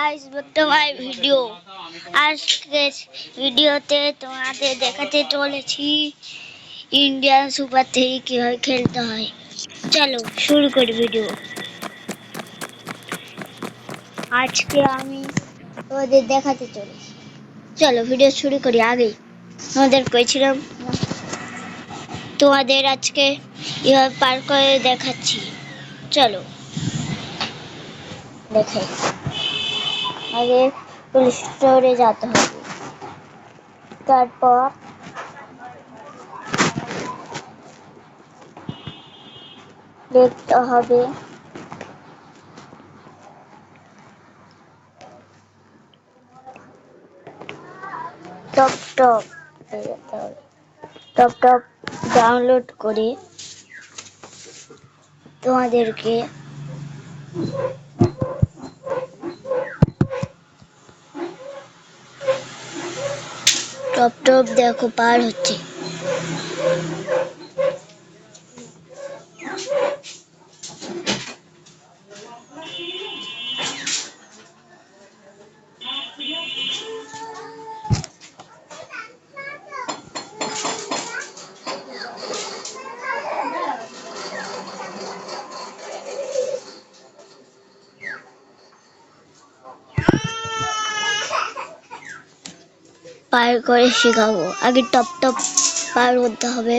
Guys, তোমার video আজকে ভিডিওতে তোমাদের দেখাতে চলেছি ইন্ডিয়ান সুপার 3 কিভাবে খেলতে হয়। চলো শুরু করি ভিডিও। আজকে আমি তোমাদের দেখাতে চলেছি, চলো ভিডিও শুরু করি। আগে তোমাদের কইছিলাম তোমাদের আজকে কিভাবে পার করে দেখাচ্ছি। চলো দেখাই। আগে প্লে স্টোরে যেতে হবে, তারপর দেখতে হবে top top top top download করে তোমাদেরকে টপ টপ দেখো পার হচ্ছে। পার করে শেখাবো। আগে টপ টপ পার করতে হবে।